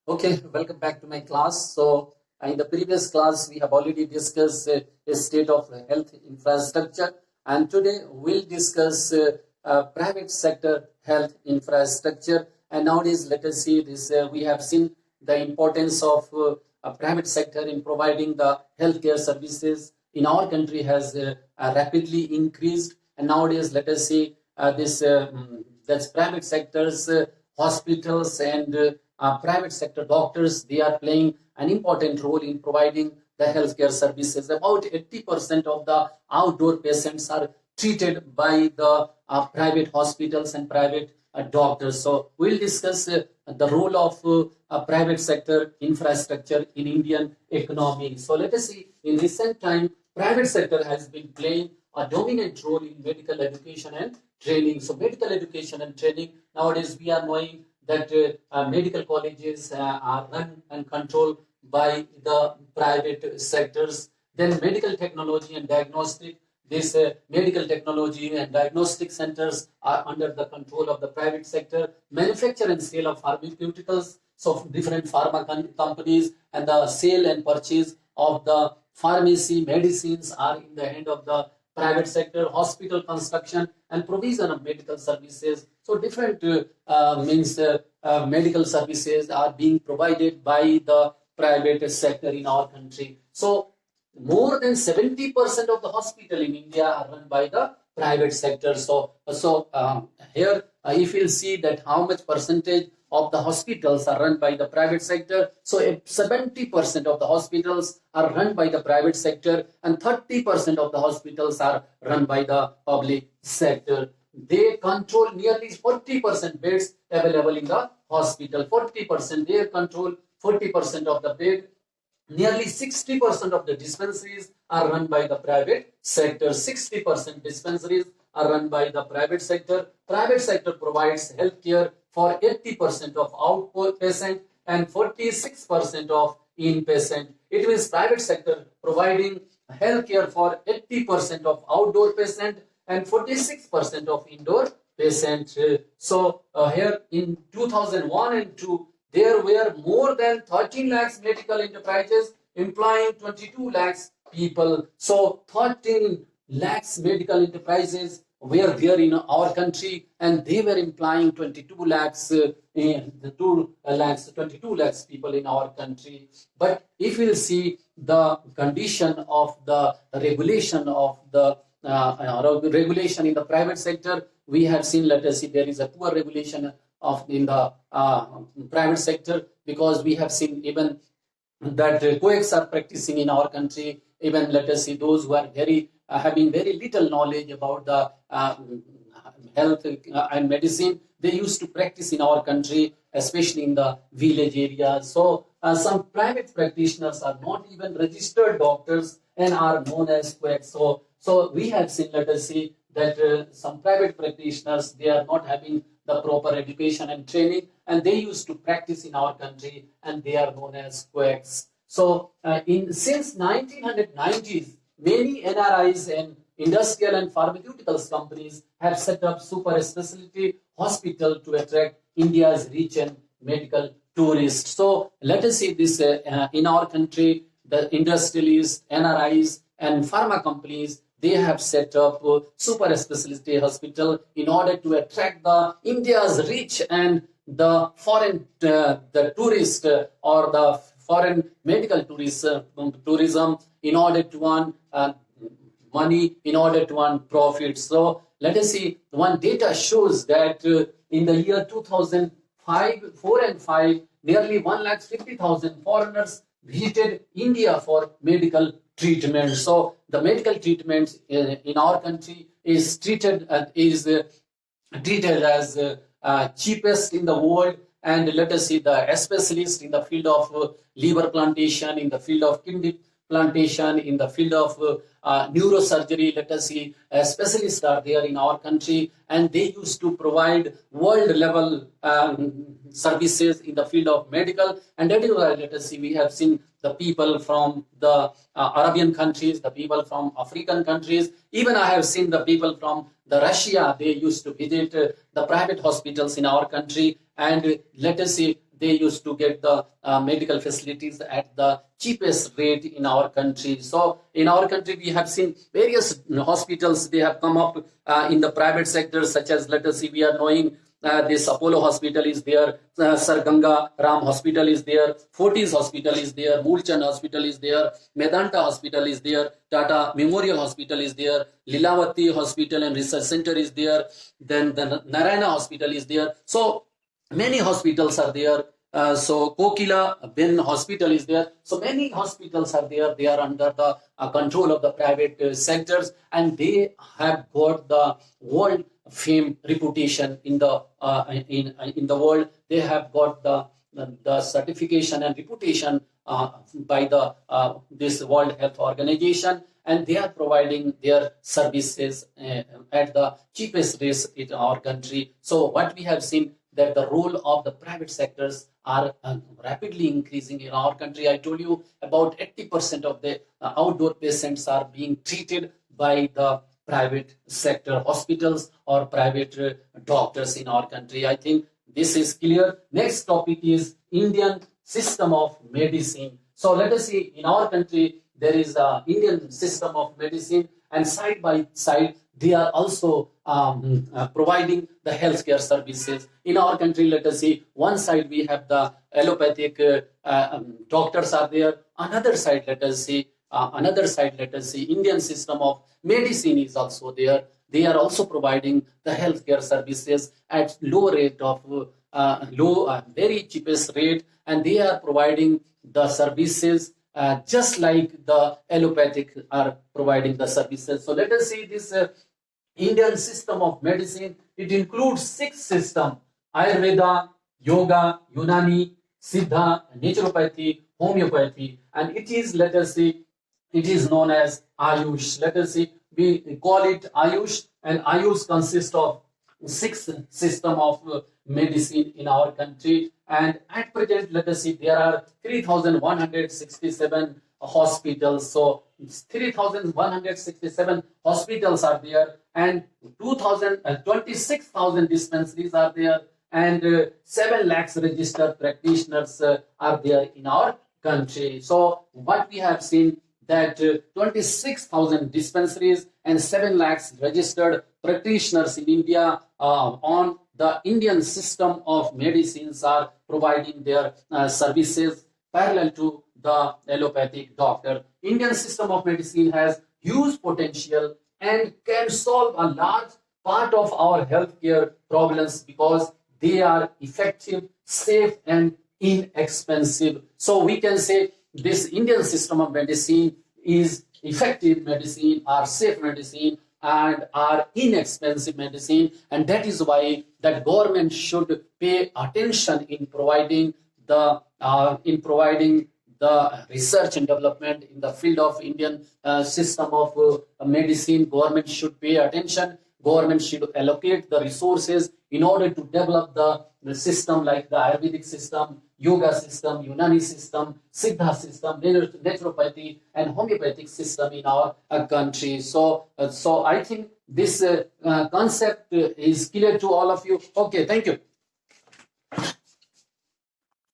Okay, welcome back to my class. So, in the previous class, we have already discussed a state of health infrastructure, and today we'll discuss private sector health infrastructure. And nowadays, let us see this. We have seen the importance of a private sector in providing the healthcare services in our country has rapidly increased. And nowadays, let us see that's private sectors, hospitals, and private sector doctors, they are playing an important role in providing the healthcare services. About 80% of the outdoor patients are treated by the private hospitals and private doctors. So we'll discuss the role of private sector infrastructure in Indian economy. So let us see, in recent time, private sector has been playing a dominant role in medical education and training. So medical education and training, nowadays we are knowing that medical colleges are run and controlled by the private sectors. Then medical technology and diagnostic, this medical technology and diagnostic centers are under the control of the private sector. Manufacture and sale of pharmaceuticals, so different pharma companies, and the sale and purchase of the pharmacy medicines are in the hand of the private sector. Hospital construction and provision of medical services, so different medical services are being provided by the private sector in our country. So more than 70% of the hospital in India are run by the private sector. Here if you'll see that how much percentage of the hospitals are run by the private sector. So 70% of the hospitals are run by the private sector, and 30% of the hospitals are run by the public sector. They control nearly 40% beds available in the hospital. 40%, they control 40% of the bed. Nearly 60% of the dispensaries are run by the private sector. 60% dispensaries are run by the private sector. Private sector provides healthcare for 80% of outpatient and 46% of inpatient. It means private sector providing healthcare for 80% of outdoor patient and 46% of indoor patient. So here in 2001 and 2, there were more than 13 lakhs medical enterprises employing 22 lakhs people. So 13 lakhs medical enterprises were there in our country, and they were implying 22 lakhs, 22 lakhs people in our country. But if we'll see the condition of the regulation of the regulation in the private sector, we have seen, let us see, there is a poor regulation in the private sector, because we have seen even that coex are practicing in our country. Even let us see, those who are having very little knowledge about the health and medicine, they used to practice in our country, especially in the village areas. So some private practitioners are not even registered doctors and are known as quacks. So we have seen, let us see, that some private practitioners, they are not having the proper education and training, and they used to practice in our country, and they are known as quacks. So since 1990s, many NRIs and industrial and pharmaceuticals companies have set up super specialty hospital to attract India's rich and medical tourists. So let us see this in our country, the industrialists, NRIs, and pharma companies, they have set up super specialty hospital in order to attract the India's rich and the foreign the tourist or the foreign medical tourism in order to earn money, in order to earn profits. So let us see, one data shows that in the year 2004 and 5, nearly 150,000 foreigners visited India for medical treatment. So the medical treatment in our country is treated as cheapest in the world. And let us see, the specialists in the field of liver plantation, in the field of kidney plantation, in the field of neurosurgery, let us see, specialists are there in our country, and they used to provide world level services in the field of medical. And that is why, let us see, we have seen the people from the Arabian countries, the people from African countries, even I have seen the people from the Russia, they used to visit the private hospitals in our country. And let us see, they used to get the medical facilities at the cheapest rate in our country. So in our country, we have seen various hospitals, they have come up in the private sector, such as, let us see, we are knowing this Apollo Hospital is there, Sir Ganga Ram Hospital is there, Fortis Hospital is there, Moolchand Hospital is there, Medanta Hospital is there, Tata Memorial Hospital is there, Lilavati Hospital and Research Center is there, then the Narayana Hospital is there. So many hospitals are there. So Kokila Ben Hospital is there. So many hospitals are there. They are under the control of the private sectors, and they have got the world fame reputation in the world. They have got the certification and reputation by the this World Health Organization, and they are providing their services at the cheapest rates in our country. So what we have seen, that the role of the private sectors are rapidly increasing in our country. I told you about 80% of the outdoor patients are being treated by the private sector hospitals or private doctors in our country. I think this is clear. Next topic is Indian system of medicine. So let us see, in our country, there is an Indian system of medicine, and side by side, they are also providing the healthcare services. In our country, let us see, one side we have the allopathic doctors are there. Another side, let us see, Indian system of medicine is also there. They are also providing the healthcare services at low rate of very cheapest rate, and they are providing the services just like the allopathic are providing the services. So let us see this Indian system of medicine. It includes 6 systems: Ayurveda, Yoga, Unani, Siddha, Naturopathy, Homeopathy, and it is, let us see, it is known as Ayush. Let us see, we call it Ayush, and Ayush consists of 6 system of medicine in our country. And at present, let us see, there are 3,167 hospitals. So 3,167 hospitals are there, and 26,000 dispensaries are there, and 7 lakhs registered practitioners are there in our country. So what we have seen, that 26,000 dispensaries and 7 lakhs registered practitioners in India on the Indian system of medicines are providing their services parallel to the allopathic doctor. Indian system of medicine has huge potential and can solve a large part of our healthcare problems because they are effective, safe, and inexpensive. So we can say this Indian system of medicine is effective medicine, or safe medicine, and are inexpensive medicine, and that is why that government should pay attention in providing the research and development in the field of Indian system of medicine. Government should pay attention. Government should allocate the resources in order to develop the system like the Ayurvedic system, Yoga system, Unani system, Siddha system, Naturopathy, and Homeopathic system in our country. So I think this concept is clear to all of you. Okay, thank you.